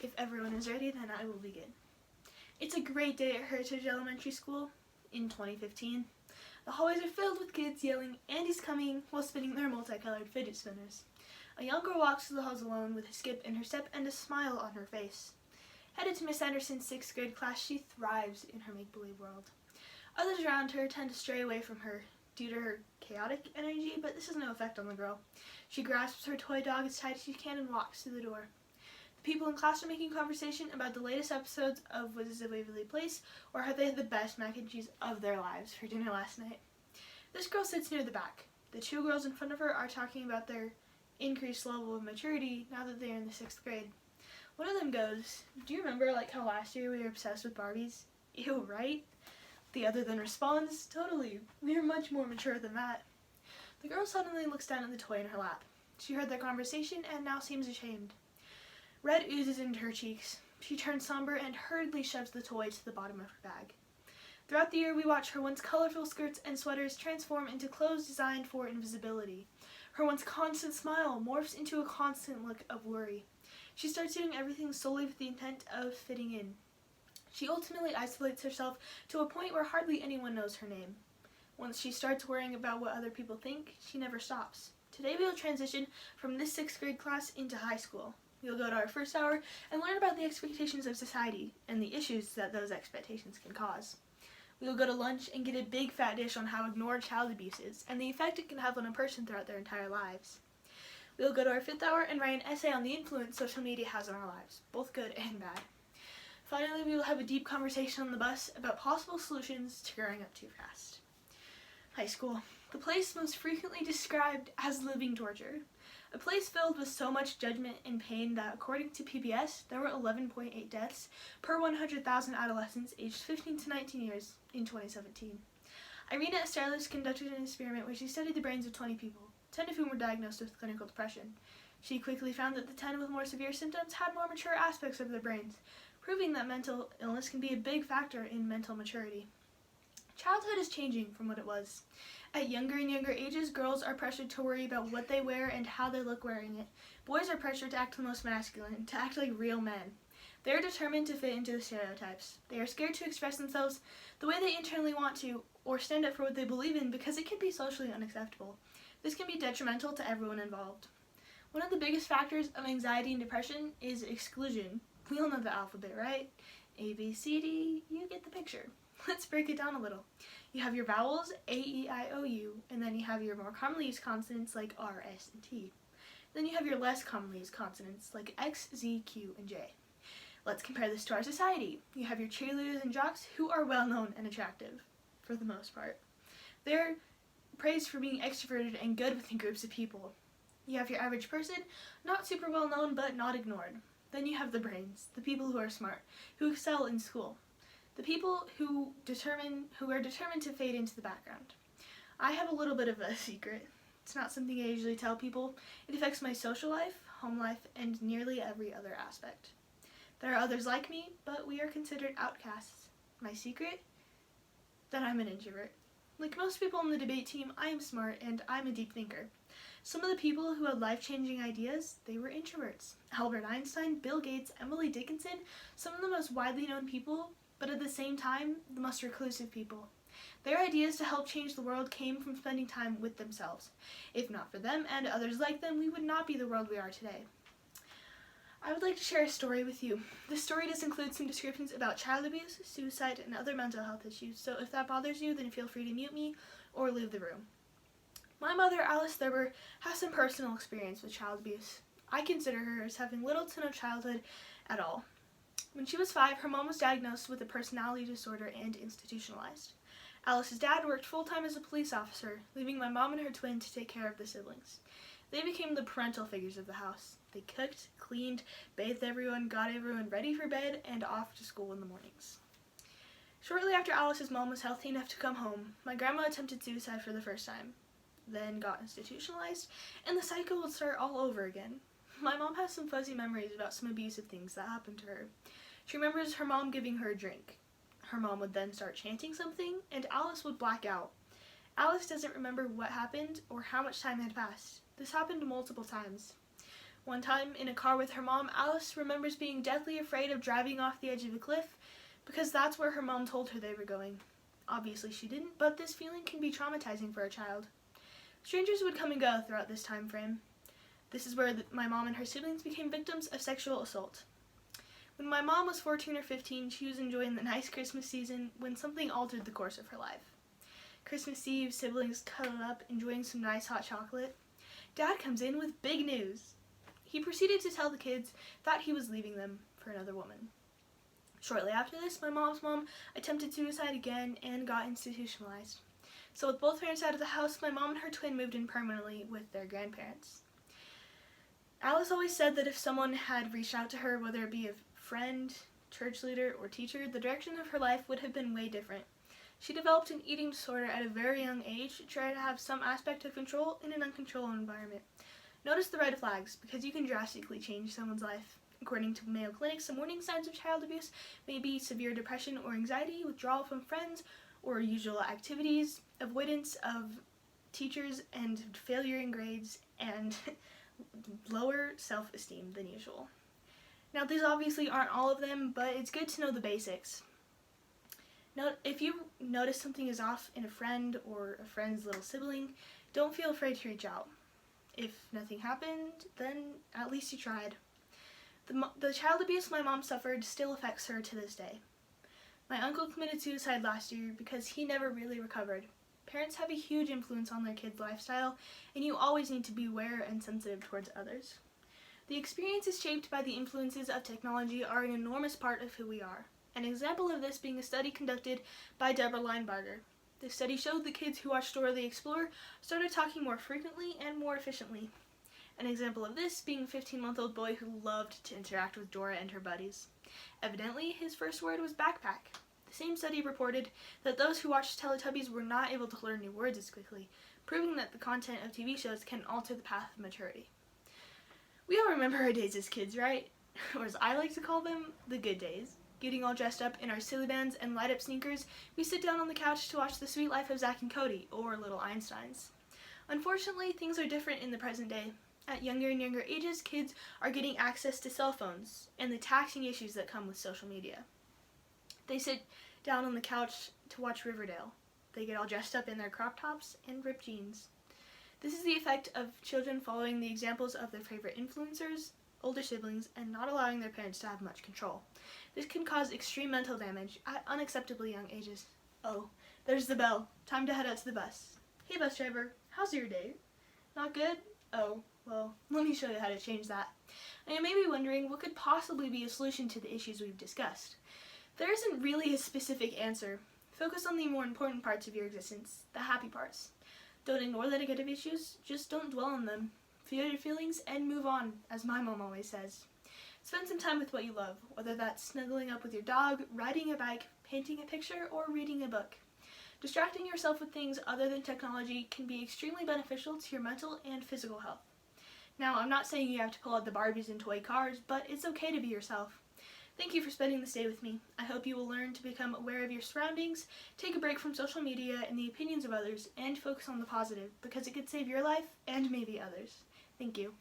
If everyone is ready, then I will begin. It's a great day at Heritage Elementary School in 2015. The hallways are filled with kids yelling, "Andy's coming," while spinning their multicolored fidget spinners. A young girl walks through the halls alone with a skip in her step and a smile on her face. Headed to Miss Anderson's 6th grade class, she thrives in her make-believe world. Others around her tend to stray away from her due to her chaotic energy, but this has no effect on the girl. She grasps her toy dog as tight as she can and walks through the door. The people in class are making conversation about the latest episodes of Wizards of Waverly Place, or how they had the best mac and cheese of their lives for dinner last night. This girl sits near the back. The two girls in front of her are talking about their increased level of maturity now that they are in the 6th grade. One of them goes, "Do you remember how last year we were obsessed with Barbies?" "Ew, right?" The other then responds, "Totally, we are much more mature than that." The girl suddenly looks down at the toy in her lap. She heard their conversation and now seems ashamed. Red oozes into her cheeks. She turns somber and hurriedly shoves the toy to the bottom of her bag. Throughout the year, we watch her once colorful skirts and sweaters transform into clothes designed for invisibility. Her once constant smile morphs into a constant look of worry. She starts doing everything solely with the intent of fitting in. She ultimately isolates herself to a point where hardly anyone knows her name. Once she starts worrying about what other people think, she never stops. Today we will transition from this 6th grade class into high school. We'll go to our first hour and learn about the expectations of society and the issues that those expectations can cause. We'll go to lunch and get a big fat dish on how ignored child abuse is and the effect it can have on a person throughout their entire lives. We'll go to our 5th hour and write an essay on the influence social media has on our lives, both good and bad. Finally, we will have a deep conversation on the bus about possible solutions to growing up too fast. High school, the place most frequently described as living torture. A place filled with so much judgment and pain that, according to PBS, there were 11.8 deaths per 100,000 adolescents aged 15 to 19 years in 2017. Irina Esterlis conducted an experiment where she studied the brains of 20 people, 10 of whom were diagnosed with clinical depression. She quickly found that the 10 with more severe symptoms had more mature aspects of their brains, proving that mental illness can be a big factor in mental maturity. Childhood is changing from what it was. At younger and younger ages, girls are pressured to worry about what they wear and how they look wearing it. Boys are pressured to act the most masculine, to act like real men. They are determined to fit into the stereotypes. They are scared to express themselves the way they internally want to, or stand up for what they believe in because it can be socially unacceptable. This can be detrimental to everyone involved. One of the biggest factors of anxiety and depression is exclusion. We all know the alphabet, right? A, B, C, D, you get the picture. Let's break it down a little. You have your vowels, A, E, I, O, U, and then you have your more commonly used consonants like R, S, and T. Then you have your less commonly used consonants like X, Z, Q, and J. Let's compare this to our society. You have your cheerleaders and jocks who are well known and attractive, for the most part. They're praised for being extroverted and good within groups of people. You have your average person, not super well known but not ignored. Then you have the brains, the people who are smart, who excel in school. The people who are determined to fade into the background. I have a little bit of a secret. It's not something I usually tell people. It affects my social life, home life, and nearly every other aspect. There are others like me, but we are considered outcasts. My secret? That I'm an introvert. Like most people on the debate team, I am smart and I'm a deep thinker. Some of the people who had life-changing ideas, they were introverts. Albert Einstein, Bill Gates, Emily Dickinson, some of the most widely known people, but at the same time, the most reclusive people. Their ideas to help change the world came from spending time with themselves. If not for them and others like them, we would not be the world we are today. I would like to share a story with you. This story does include some descriptions about child abuse, suicide, and other mental health issues, so if that bothers you, then feel free to mute me or leave the room. My mother, Alice Thurber, has some personal experience with child abuse. I consider her as having little to no childhood at all. When she was 5, her mom was diagnosed with a personality disorder and institutionalized. Alice's dad worked full-time as a police officer, leaving my mom and her twin to take care of the siblings. They became the parental figures of the house. They cooked, cleaned, bathed everyone, got everyone ready for bed, and off to school in the mornings. Shortly after Alice's mom was healthy enough to come home, my grandma attempted suicide for the first time, then got institutionalized, and the cycle would start all over again. My mom has some fuzzy memories about some abusive things that happened to her. She remembers her mom giving her a drink. Her mom would then start chanting something, and Alice would black out. Alice doesn't remember what happened or how much time had passed. This happened multiple times. One time, in a car with her mom, Alice remembers being deathly afraid of driving off the edge of a cliff because that's where her mom told her they were going. Obviously she didn't, but this feeling can be traumatizing for a child. Strangers would come and go throughout this time frame. This is where my mom and her siblings became victims of sexual assault. When my mom was 14 or 15, she was enjoying the nice Christmas season when something altered the course of her life. Christmas Eve, siblings cuddled up, enjoying some nice hot chocolate. Dad comes in with big news. He proceeded to tell the kids that he was leaving them for another woman. Shortly after this, my mom's mom attempted suicide again and got institutionalized. So with both parents out of the house, my mom and her twin moved in permanently with their grandparents. Alice always said that if someone had reached out to her, whether it be a friend, church leader, or teacher, the direction of her life would have been way different. She developed an eating disorder at a very young age to try to have some aspect of control in an uncontrolled environment. Notice the red flags, because you can drastically change someone's life. According to Mayo Clinic, some warning signs of child abuse may be severe depression or anxiety, withdrawal from friends or usual activities, avoidance of teachers, and failure in grades, and lower self-esteem than usual. Now, these obviously aren't all of them, but it's good to know the basics. If you notice something is off in a friend or a friend's little sibling, don't feel afraid to reach out. If nothing happened, then at least you tried. The child abuse my mom suffered still affects her to this day. My uncle committed suicide last year because he never really recovered. Parents have a huge influence on their kids' lifestyle, and you always need to be aware and sensitive towards others. The experiences shaped by the influences of technology are an enormous part of who we are. An example of this being a study conducted by Deborah Linebarger. The study showed that kids who watched Dora the Explorer started talking more frequently and more efficiently. An example of this being a 15-month-old boy who loved to interact with Dora and her buddies. Evidently, his first word was backpack. The same study reported that those who watched Teletubbies were not able to learn new words as quickly, proving that the content of TV shows can alter the path of maturity. We all remember our days as kids, right? Or as I like to call them, the good days. Getting all dressed up in our silly bands and light-up sneakers, we sit down on the couch to watch The Sweet Life of Zack and Cody, or Little Einsteins. Unfortunately, things are different in the present day. At younger and younger ages, kids are getting access to cell phones and the taxing issues that come with social media. They sit down on the couch to watch Riverdale. They get all dressed up in their crop tops and ripped jeans. This is the effect of children following the examples of their favorite influencers, older siblings, and not allowing their parents to have much control. This can cause extreme mental damage at unacceptably young ages. Oh, there's the bell. Time to head out to the bus. Hey bus driver, how's your day? Not good? Oh, well, let me show you how to change that. And you may be wondering what could possibly be a solution to the issues we've discussed. There isn't really a specific answer. Focus on the more important parts of your existence, the happy parts. Don't ignore the negative issues, just don't dwell on them. Feel your feelings and move on, as my mom always says. Spend some time with what you love, whether that's snuggling up with your dog, riding a bike, painting a picture, or reading a book. Distracting yourself with things other than technology can be extremely beneficial to your mental and physical health. Now, I'm not saying you have to pull out the Barbies and toy cars, but it's okay to be yourself. Thank you for spending this day with me. I hope you will learn to become aware of your surroundings, take a break from social media and the opinions of others, and focus on the positive, because it could save your life and maybe others. Thank you.